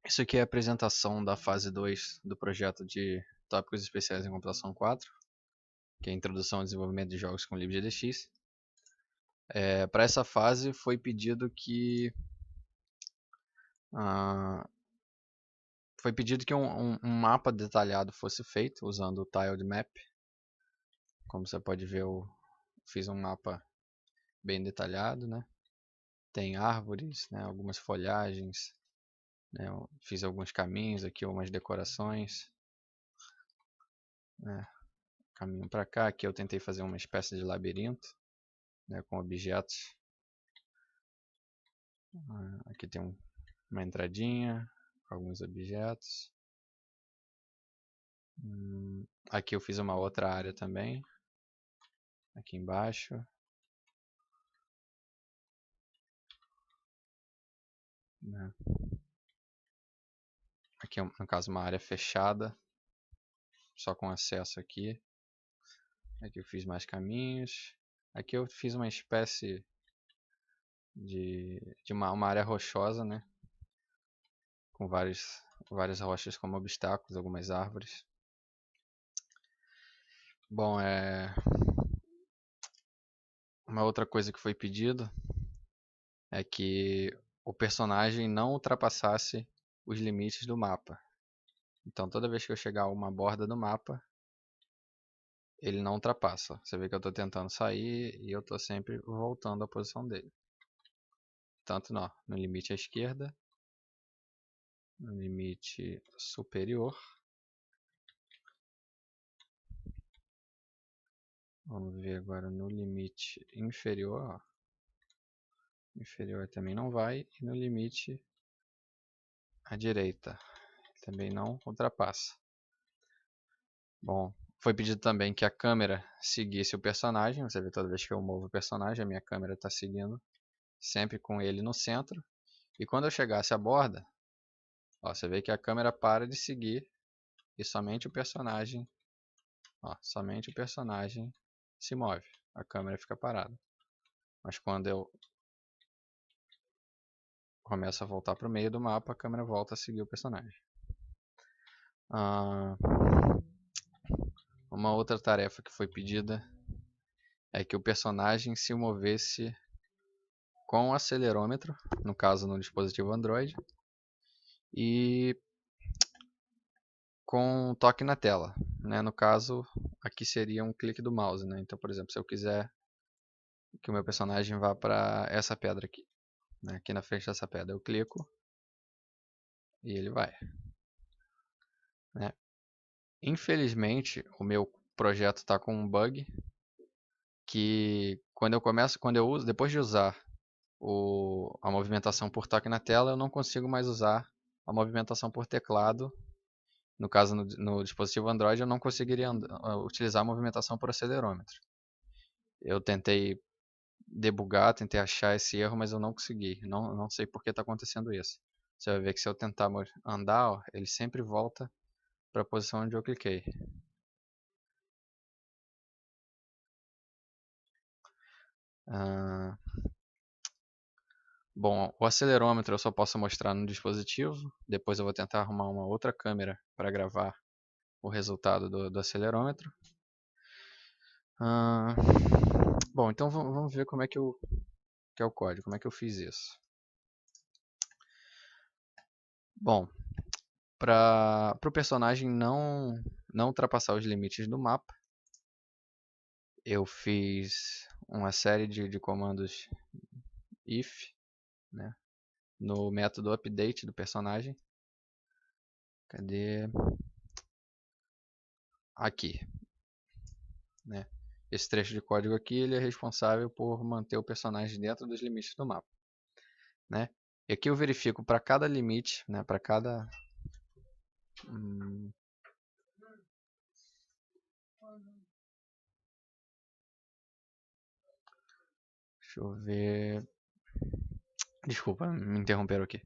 Isso aqui é a apresentação da fase 2 do projeto de Tópicos Especiais em Computação 4, que é a Introdução ao Desenvolvimento de Jogos com libgdx. Para essa fase foi pedido que um mapa detalhado fosse feito usando o Tiled Map. Como você pode ver, eu fiz um mapa bem detalhado, né? Tem árvores, né? Algumas folhagens, né? Eu fiz alguns caminhos aqui, algumas decorações, né? Caminho para cá, aqui eu tentei fazer uma espécie de labirinto, né? Com objetos. Aqui tem uma entradinha, alguns objetos. Aqui eu fiz uma outra área também, aqui embaixo. Né? Aqui é, no caso, uma área fechada, só com acesso aqui. Aqui eu fiz mais caminhos. Aqui eu fiz uma espécie de uma área rochosa, né? Com várias rochas como obstáculos, algumas árvores. Bom, uma outra coisa que foi pedido é que o personagem não ultrapassasse os limites do mapa. Então toda vez que eu chegar a uma borda do mapa, ele não ultrapassa. Você vê que eu estou tentando sair e eu estou sempre voltando à posição dele. Tanto no limite à esquerda, no limite superior. Vamos ver agora no limite inferior. Ó. Inferior também não vai. E no limite à direita também não ultrapassa. Bom, foi pedido também que a câmera seguisse o personagem. Você vê toda vez que eu movo o personagem, a minha câmera está seguindo sempre com ele no centro. E quando eu chegasse à borda, ó, você vê que a câmera para de seguir e somente o personagem se move. A câmera fica parada. Mas quando eu começo a voltar para o meio do mapa, a câmera volta a seguir o personagem. Uma outra tarefa que foi pedida é que o personagem se movesse com o acelerômetro, no caso no dispositivo Android, e com um toque na tela. Né? No caso, aqui seria um clique do mouse. Né? Então, por exemplo, se eu quiser que o meu personagem vá para essa pedra aqui, né? Aqui na frente dessa pedra, eu clico e ele vai. Né? Infelizmente, o meu projeto está com um bug que quando eu uso, depois de usar a movimentação por toque na tela, eu não consigo mais usar a movimentação por teclado. No caso, no dispositivo Android, eu não conseguiria utilizar a movimentação por acelerômetro. Eu tentei debugar, tentei achar esse erro, mas eu não consegui. Não sei por que está acontecendo isso. Você vai ver que se eu tentar andar, ó, ele sempre volta para a posição onde eu cliquei. Bom, o acelerômetro eu só posso mostrar no dispositivo. Depois eu vou tentar arrumar uma outra câmera para gravar o resultado do acelerômetro. Bom, então vamos ver como é que é o código, como é que eu fiz isso. Bom, para o personagem não ultrapassar os limites do mapa, eu fiz uma série de comandos if, né, no método update do personagem. Cadê? Aqui. Né? Esse trecho de código aqui ele é responsável por manter o personagem dentro dos limites do mapa. Né? E aqui eu verifico para cada limite, né, para cada... Deixa eu ver... Desculpa, me interromperam aqui.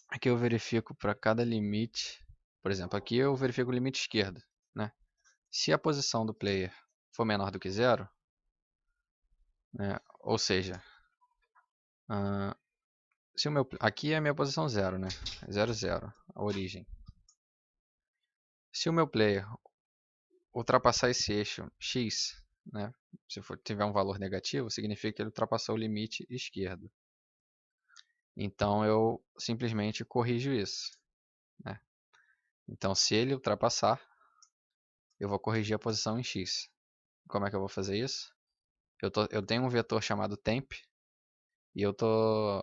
Aqui eu verifico para cada limite. Por exemplo, aqui eu verifico o limite esquerdo. Né? Se a posição do player for menor do que 0, né, ou seja, se o meu, aqui é a minha posição 0, né? 0, 0, a origem. Se o meu player ultrapassar esse eixo X, né? Se tiver um valor negativo, significa que ele ultrapassou o limite esquerdo. Então eu simplesmente corrijo isso, né? Então se ele ultrapassar, eu vou corrigir a posição em X. Como é que eu vou fazer isso? Eu tenho um vetor chamado temp e eu tô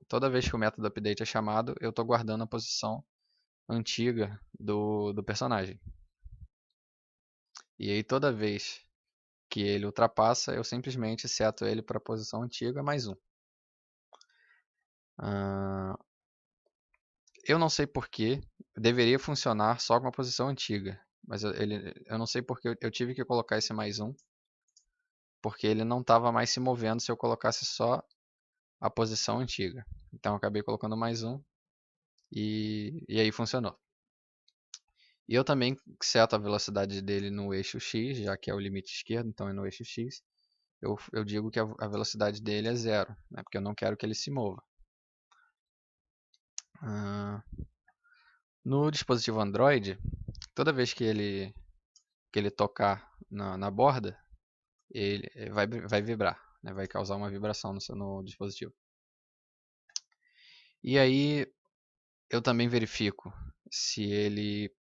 toda vez que o método update é chamado, eu estou guardando a posição antiga do personagem. E aí toda vez que ele ultrapassa, eu simplesmente seto ele para a posição antiga mais um. Eu não sei porquê, deveria funcionar só com a posição antiga, mas eu não sei porque eu tive que colocar esse mais um, porque ele não estava mais se movendo se eu colocasse só a posição antiga. Então eu acabei colocando mais um e aí funcionou. E eu também seto a velocidade dele no eixo X, já que é o limite esquerdo, então é no eixo X. Eu digo que a velocidade dele é 0, né, porque eu não quero que ele se mova. No dispositivo Android, toda vez que ele tocar na borda, ele vai vibrar, né, vai causar uma vibração no dispositivo. E aí eu também verifico se ele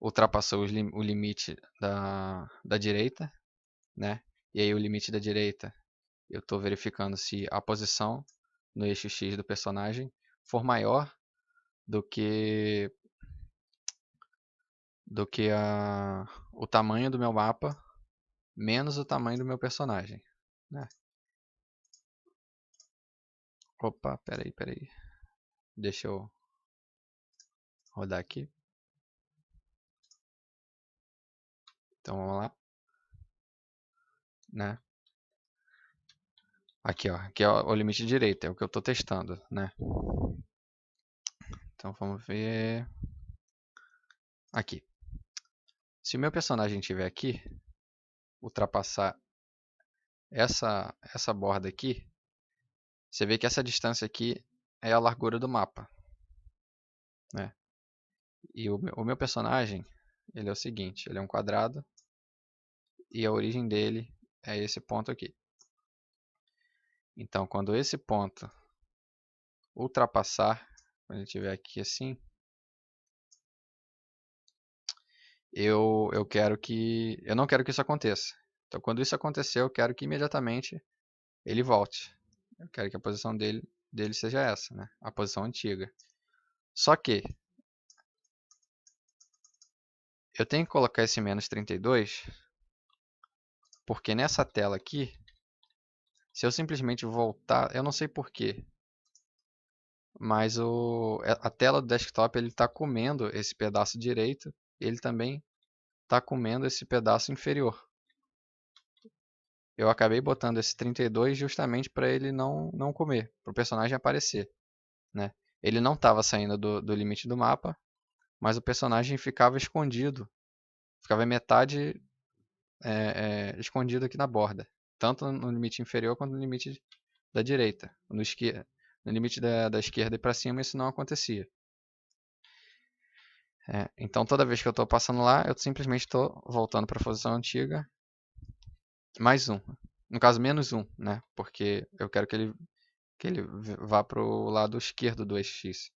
ultrapassou o limite da direita, né? E aí o limite da direita, eu estou verificando se a posição no eixo X do personagem for maior do que o tamanho do meu mapa menos o tamanho do meu personagem, né? Opa, peraí. Deixa eu rodar aqui. Então vamos lá, né? Aqui, ó, aqui é o limite direito, é o que eu estou testando, né? Então vamos ver aqui. Se o meu personagem estiver aqui, ultrapassar essa borda aqui, você vê que essa distância aqui é a largura do mapa, né? E o meu personagem, ele é o seguinte, ele é um quadrado e a origem dele é esse ponto aqui. Então, quando esse ponto ultrapassar, quando ele estiver aqui assim, eu não quero que isso aconteça. Então, quando isso acontecer, eu quero que imediatamente ele volte. Eu quero que a posição dele seja essa, né? A posição antiga. Só que eu tenho que colocar esse menos 32, porque nessa tela aqui, se eu simplesmente voltar, eu não sei porquê, mas a tela do desktop ele está comendo esse pedaço direito, ele também está comendo esse pedaço inferior. Eu acabei botando esse 32 justamente para ele não comer, para o personagem aparecer, né? Ele não estava saindo do limite do mapa, mas o personagem ficava escondido, ficava metade escondido aqui na borda, tanto no limite inferior quanto no limite da direita. No limite da esquerda e para cima isso não acontecia. Então toda vez que eu estou passando lá, eu simplesmente estou voltando para a posição antiga, mais um. No caso, menos um, né? Porque eu quero que ele vá para o lado esquerdo do eixo X.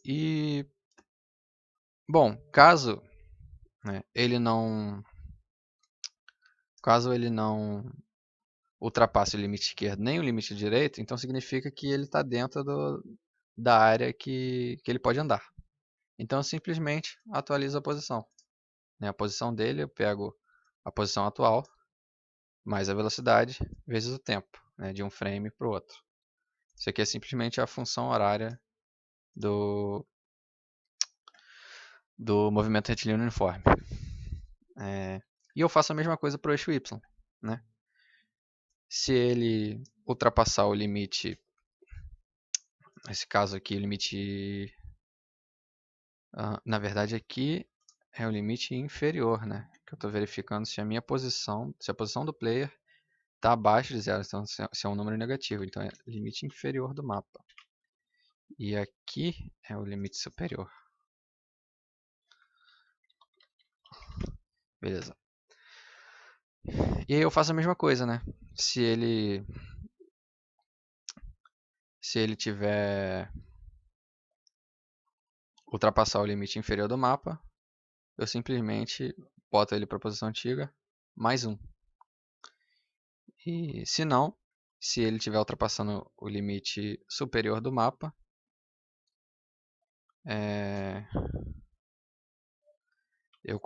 E, bom, né, caso ele não ultrapasse o limite esquerdo nem o limite direito, então significa que ele está dentro da área que ele pode andar. Então eu simplesmente atualizo a posição. Né? A posição dele, eu pego a posição atual, mais a velocidade, vezes o tempo, né? De um frame para o outro. Isso aqui é simplesmente a função horária do, do movimento retilíneo uniforme. E eu faço a mesma coisa para o eixo Y. Né? Se ele ultrapassar o limite, nesse caso aqui, o limite... na verdade aqui é o limite inferior, né? Que eu estou verificando se a posição do player está abaixo de zero, então se é um número negativo, então é limite inferior do mapa. E aqui é o limite superior. Beleza. E aí eu faço a mesma coisa, né? Se ele tiver ultrapassar o limite inferior do mapa, eu simplesmente boto ele para a posição antiga, mais 1. E se não, se ele estiver ultrapassando o limite superior do mapa, eu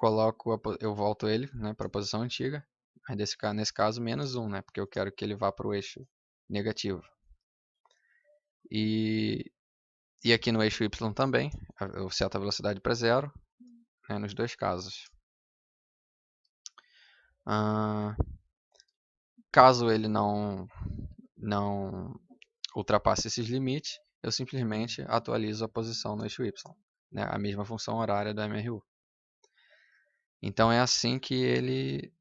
volto ele, né, para a posição antiga, mas nesse caso menos 1, né, porque eu quero que ele vá para o eixo negativo. E aqui no eixo Y também, eu seto a velocidade para 0, né, nos dois casos. Caso ele não ultrapasse esses limites, eu simplesmente atualizo a posição no eixo Y, né, a mesma função horária do MRU. Então é assim que ele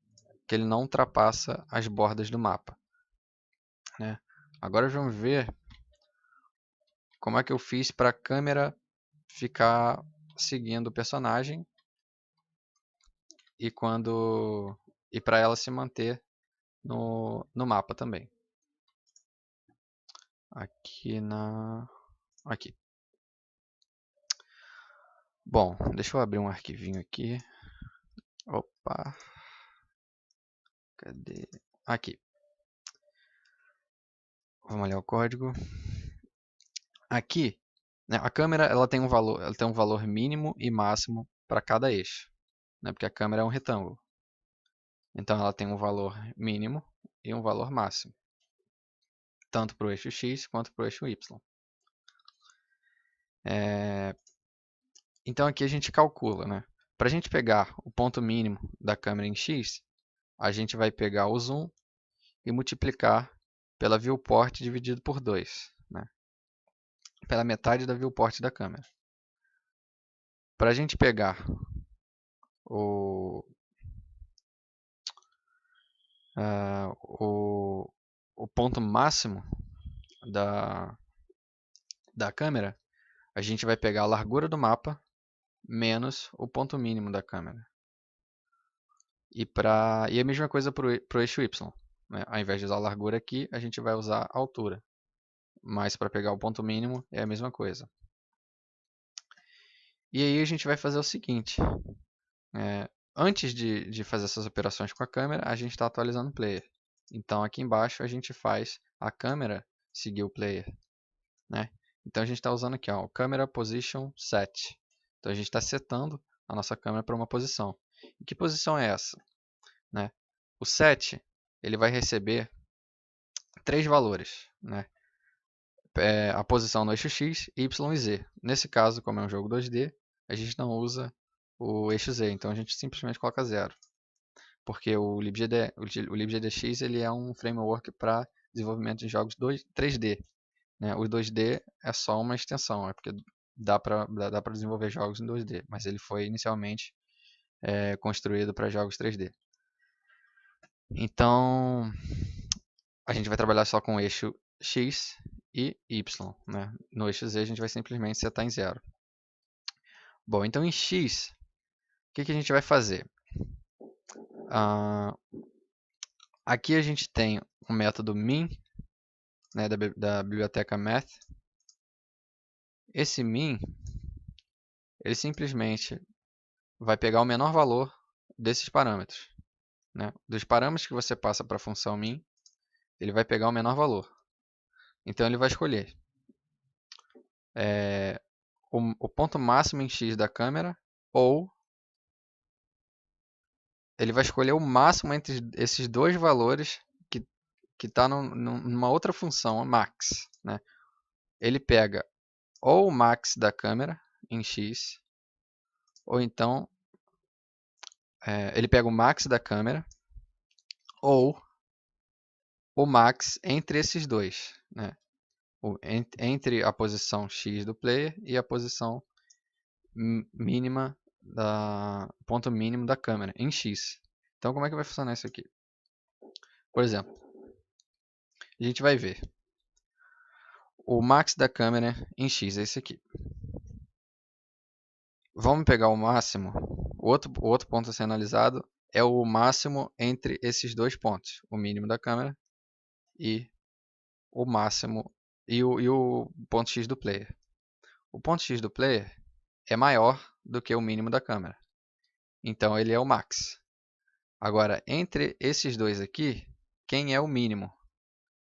não ultrapassa as bordas do mapa, né? Agora vamos ver como é que eu fiz para a câmera ficar seguindo o personagem e para ela se manter no mapa também. Aqui. Bom, deixa eu abrir um arquivinho aqui. Opa. Cadê? Aqui. Vamos olhar o código. Aqui, né, a câmera ela tem um valor mínimo e máximo para cada eixo, né, porque a câmera é um retângulo. Então ela tem um valor mínimo e um valor máximo, tanto para o eixo X quanto para o eixo Y. Então aqui a gente calcula, né? Para a gente pegar o ponto mínimo da câmera em X, a gente vai pegar o zoom e multiplicar pela viewport dividido por 2, né? Pela metade da viewport da câmera. Para a gente pegar o ponto máximo da câmera, a gente vai pegar a largura do mapa menos o ponto mínimo da câmera. E a mesma coisa para o eixo Y, né? Ao invés de usar a largura aqui, a gente vai usar a altura. Mas para pegar o ponto mínimo é a mesma coisa. E aí a gente vai fazer o seguinte. Antes de fazer essas operações com a câmera, a gente está atualizando o player. Então aqui embaixo a gente faz a câmera seguir o player, né? Então a gente está usando aqui, ó, o Camera Position Set. Então a gente está setando a nossa câmera para uma posição. E que posição é essa? Né? O set ele vai receber 3 valores, né? A posição no eixo X, Y e Z. Nesse caso, como é um jogo 2D, a gente não usa o eixo Z, então a gente simplesmente coloca 0. Porque o libgdx ele é um framework para desenvolvimento de jogos 3D. Né? O 2D é só uma extensão, é porque dá para desenvolver jogos em 2D, mas ele foi inicialmente construído para jogos 3D. Então, a gente vai trabalhar só com o eixo X e Y. Né? No eixo Z, a gente vai simplesmente setar em 0. Bom, então em X, o que a gente vai fazer? Aqui a gente tem um método min, né, da biblioteca math. Esse min, ele simplesmente vai pegar o menor valor desses parâmetros. Né? Dos parâmetros que você passa para a função min, ele vai pegar o menor valor. Então ele vai escolher o ponto máximo em x da câmera, ou ele vai escolher o máximo entre esses dois valores que está numa outra função, a max. Né? Ele pega ou o max da câmera em x, ou então ele pega o max da câmera ou o max entre esses dois, né? Entre a posição x do player e a posição mínima ponto mínimo da câmera em x. Então como é que vai funcionar isso aqui? Por exemplo, A gente vai ver. O max da câmera em x é esse aqui. Vamos pegar o máximo. O outro ponto a ser analisado é o máximo entre esses dois pontos. O mínimo da câmera e o máximo e o ponto x do player. O ponto x do player é maior do que o mínimo da câmera. Então ele é o max. Agora, entre esses dois aqui, quem é o mínimo?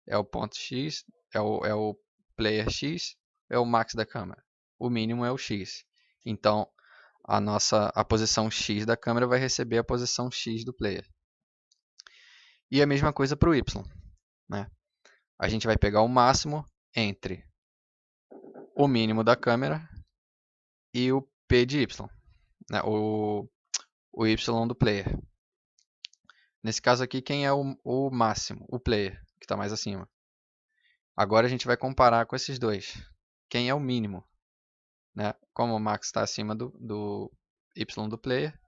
É o ponto x, é o player x, é o max da câmera. O mínimo é o x. Então, a posição x da câmera vai receber a posição x do player. E a mesma coisa para o y. Né? A gente vai pegar o máximo entre o mínimo da câmera e o p de y. Né? O y do player. Nesse caso aqui, quem é o máximo? O player, que está mais acima. Agora a gente vai comparar com esses dois. Quem é o mínimo? Né? Como o max está acima do y do player,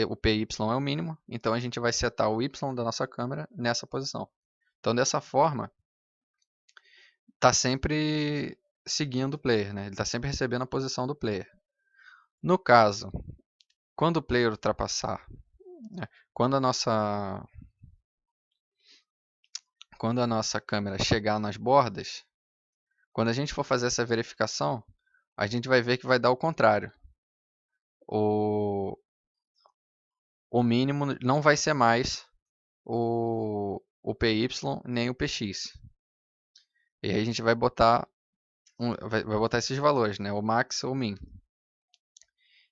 o PY é o mínimo, então a gente vai setar o Y da nossa câmera nessa posição. Então, dessa forma, está sempre seguindo o player, né? Ele está sempre recebendo a posição do player. No caso, quando o player ultrapassar, né? quando a nossa câmera chegar nas bordas, quando a gente for fazer essa verificação, a gente vai ver que vai dar o contrário. O mínimo não vai ser mais o PY nem o PX. E aí a gente vai botar, vai botar esses valores, né? O max ou o min.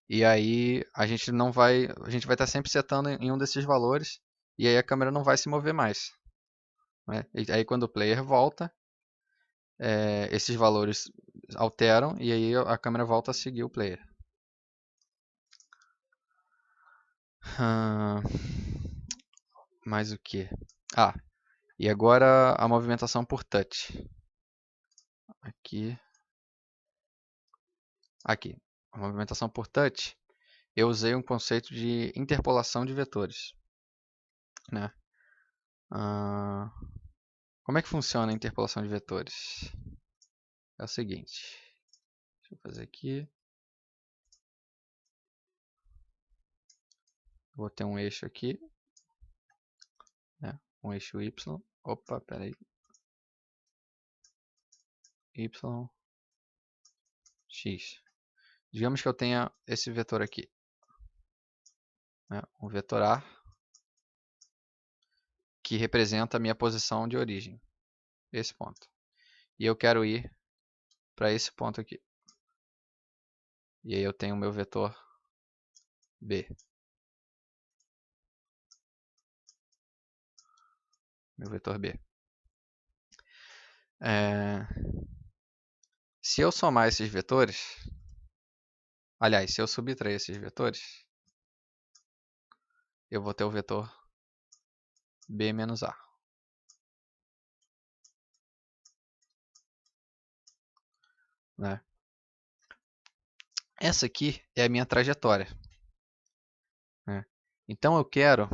E aí a gente vai estar sempre setando em um desses valores e aí a câmera não vai se mover mais. Né? E aí quando o player volta, esses valores alteram e aí a câmera volta a seguir o player. Mais o que? E agora a movimentação por touch. Aqui. A movimentação por touch, eu usei um conceito de interpolação de vetores. Né? Como é que funciona a interpolação de vetores? É o seguinte. Deixa eu fazer aqui. Vou ter um eixo aqui. Né? Um eixo Y. Opa, peraí. Y, X. Digamos que eu tenha esse vetor aqui. Né? Um vetor A que representa a minha posição de origem. Esse ponto. E eu quero ir para esse ponto aqui. E aí eu tenho o meu vetor B. Meu vetor B. Se eu somar esses vetores, aliás, se eu subtrair esses vetores, eu vou ter o vetor B menos A. Né? Essa aqui é a minha trajetória. Né? Então eu quero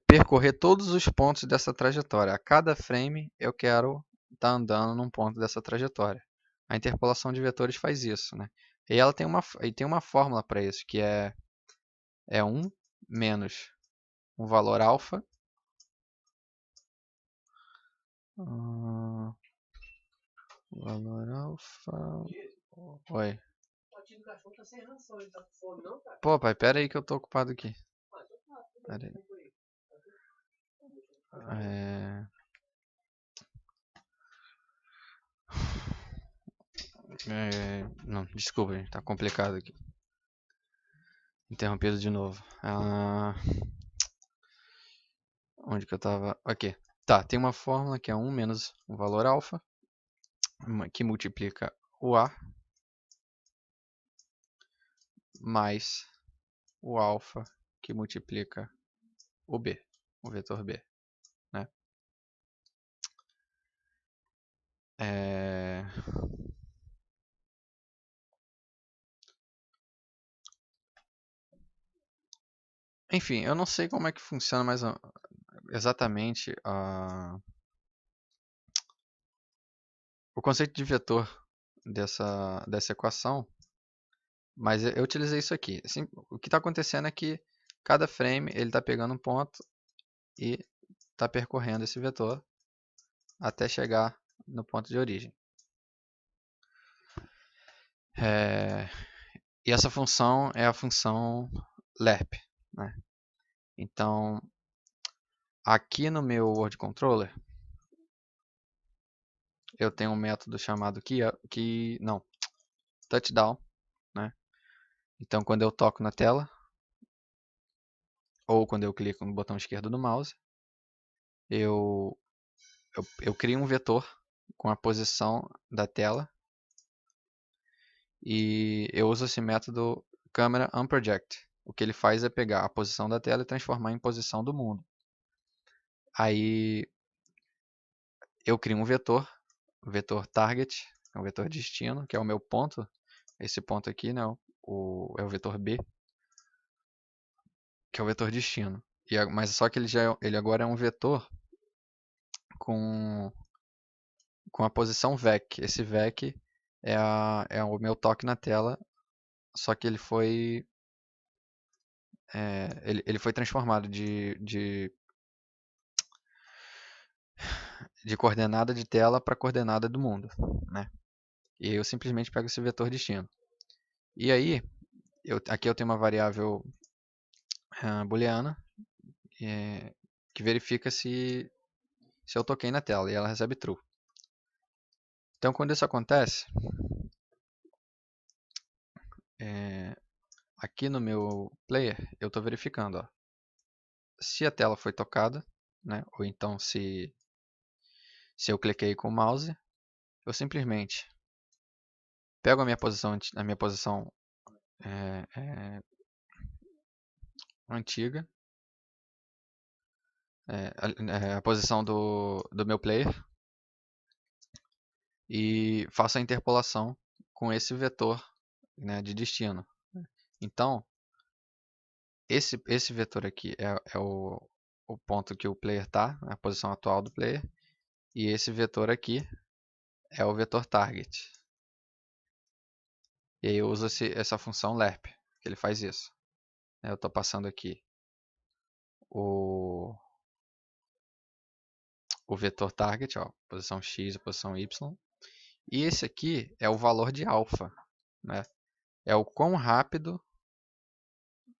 percorrer todos os pontos dessa trajetória. A cada frame eu quero estar andando num ponto dessa trajetória. A interpolação de vetores faz isso. Né? E ela tem uma fórmula para isso, que é 1 menos um valor alfa. Valor alfa. Oi. Pô, pai, pera aí que eu tô ocupado aqui. Pera aí. Não, desculpa, gente, tá complicado aqui. Interrompido de novo. Onde que eu tava? Aqui. Tá, tem uma fórmula que é 1 menos o valor alfa, que multiplica o A mais o alfa, que multiplica o B, o vetor B. Né? Enfim, eu não sei como é que funciona, mas exatamente o conceito de vetor dessa equação, mas eu utilizei isso aqui. Assim, o que está acontecendo é que cada frame ele está pegando um ponto e está percorrendo esse vetor até chegar no ponto de origem. E essa função é a função lerp, né? Então, aqui no meu Word Controller, eu tenho um método chamado touchdown, né? Então, quando eu toco na tela, ou quando eu clico no botão esquerdo do mouse, eu crio um vetor com a posição da tela e eu uso esse método camera unproject. O que ele faz é pegar a posição da tela e transformar em posição do mundo. Aí eu crio um vetor target, é um vetor destino, que é o meu ponto. Esse ponto aqui, né, é o vetor B, que é o vetor destino. Mas só que ele agora é um vetor com a posição vec. Esse vec é o meu toque na tela, só que ele foi transformado de coordenada de tela para coordenada do mundo, né? E aí eu simplesmente pego esse vetor destino. E aí, aqui eu tenho uma variável booleana que verifica se eu toquei na tela e ela recebe true. Então, quando isso acontece, aqui no meu player, eu estou verificando se a tela foi tocada, né? Ou então se eu cliquei com o mouse, eu simplesmente pego a minha posição antiga, a posição do meu player, e faço a interpolação com esse vetor, né, de destino. Então, esse vetor aqui é o ponto que o player está, a posição atual do player, e esse vetor aqui é o vetor target. E aí eu uso essa função lerp, que ele faz isso. Eu estou passando aqui o vetor target, posição x e posição y. E esse aqui é o valor de alfa, né? É o quão rápido,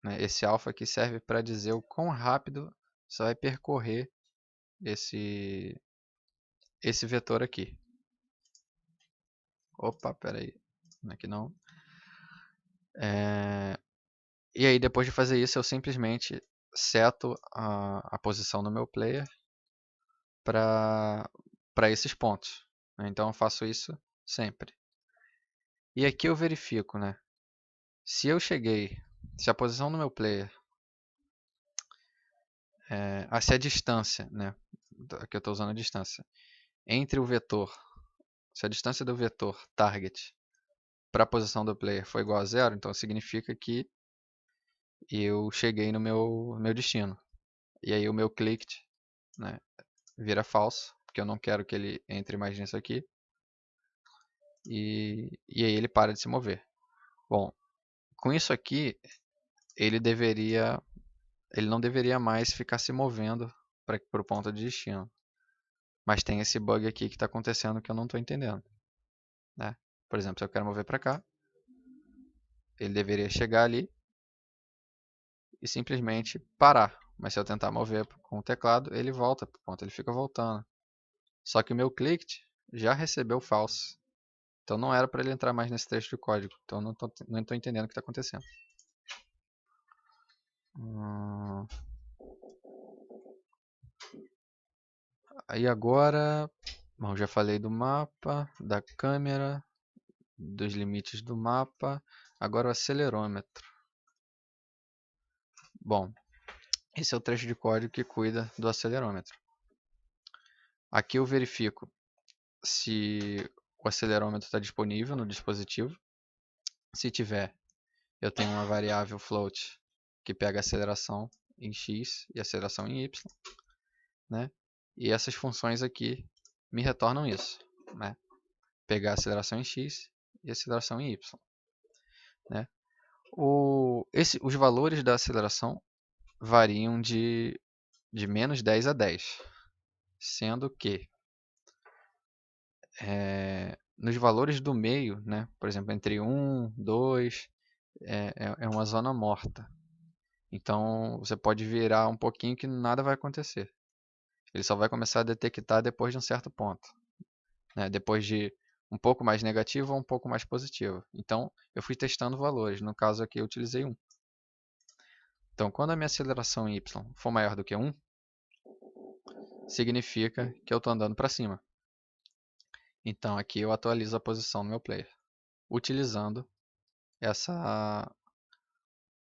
né? Esse alfa aqui serve para dizer o quão rápido você vai percorrer esse vetor aqui. Opa, peraí. Aqui não. E aí, depois de fazer isso, eu simplesmente seto a posição no meu player para esses pontos, né? Então, eu faço isso sempre. E aqui eu verifico, né? Se a posição do meu player, se a distância, né? Aqui eu estou usando a distância, entre o vetor, se a distância do vetor target para a posição do player for igual a zero, então significa que eu cheguei no meu destino. E aí o meu clicked, né, vira falso, porque eu não quero que ele entre mais nisso aqui. E aí ele para de se mover. Bom, com isso aqui, ele não deveria mais ficar se movendo para o ponto de destino. Mas tem esse bug aqui que está acontecendo que eu não estou entendendo, né? Por exemplo, se eu quero mover para cá, ele deveria chegar ali e simplesmente parar. Mas se eu tentar mover com o teclado, ele volta para o ponto, ele fica voltando. Só que o meu clicked já recebeu false. Então não era para ele entrar mais nesse trecho de código. Então não estou entendendo o que está acontecendo. Aí agora, bom, já falei do mapa, da câmera, dos limites do mapa. Agora o acelerômetro. Bom, esse é o trecho de código que cuida do acelerômetro. Aqui eu verifico se o acelerômetro está disponível no dispositivo. Se tiver, eu tenho uma variável float que pega a aceleração em x e a aceleração em y. né? E essas funções aqui me retornam isso, né? Pegar a aceleração em x e a aceleração em y, né? Os valores da aceleração variam de menos 10 a 10, sendo que nos valores do meio, né, por exemplo, entre 1, 2, é uma zona morta. Então você pode virar um pouquinho que nada vai acontecer. Ele só vai começar a detectar depois de um certo ponto, né, depois de um pouco mais negativo ou um pouco mais positivo. Então eu fui testando valores. No caso aqui eu utilizei 1. Então quando a minha aceleração em y for maior do que 1, significa que eu estou andando para cima. Então aqui eu atualizo a posição no meu player, utilizando essa...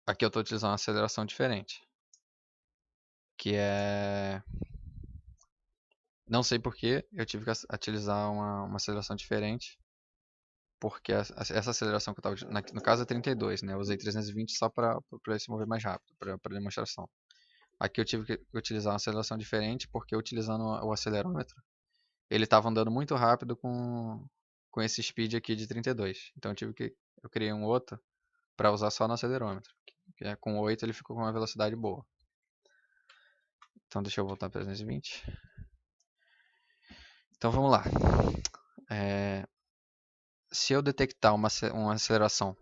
Aqui eu estou utilizando uma aceleração diferente, que é... Não sei por que eu tive que utilizar uma aceleração diferente, porque essa aceleração que eu estava... No caso é 32, né? Eu usei 320 só para ele se mover mais rápido, para demonstração. Aqui eu tive que utilizar uma aceleração diferente, porque utilizando o acelerômetro, ele estava andando muito rápido com esse speed aqui de 32. Então eu criei um outro para usar só no acelerômetro. Que é, com 8 ele ficou com uma velocidade boa. Então deixa eu voltar para 320. Então vamos lá. Se eu detectar uma aceleração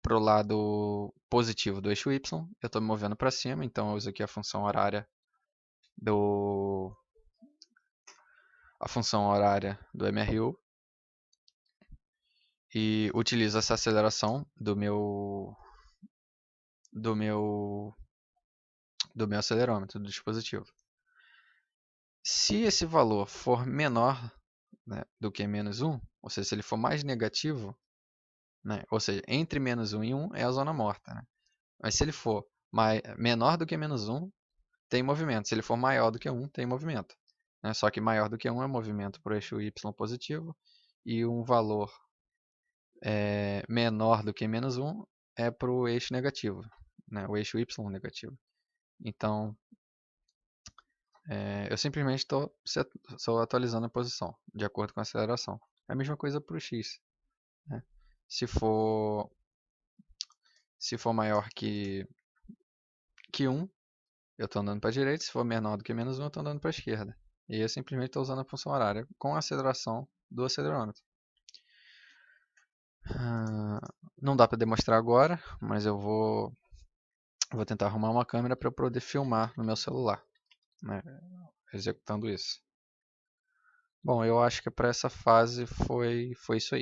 para o lado positivo do eixo Y, eu estou me movendo para cima, então eu uso aqui a função horária do MRU e utilizo essa aceleração do meu acelerômetro, do dispositivo. Se esse valor for menor, né, do que menos 1, ou seja, se ele for mais negativo, né, ou seja, entre menos 1 e 1 é a zona morta. Né? Mas se ele for menor do que menos 1, tem movimento. Se ele for maior do que 1, tem movimento. Né? Só que maior do que 1 é movimento para o eixo Y positivo e um valor menor do que menos 1 é para o eixo negativo, né? O eixo Y negativo. Então, eu simplesmente estou atualizando a posição de acordo com a aceleração. É a mesma coisa para o X. Né? Se for maior que 1, eu estou andando para a direita. Se for menor do que menos 1, eu estou andando para a esquerda. E eu simplesmente estou usando a função horária com a aceleração do acelerômetro. Não dá para demonstrar agora, mas eu vou tentar arrumar uma câmera para eu poder filmar no meu celular, né, executando isso. Bom, eu acho que para essa fase foi isso aí.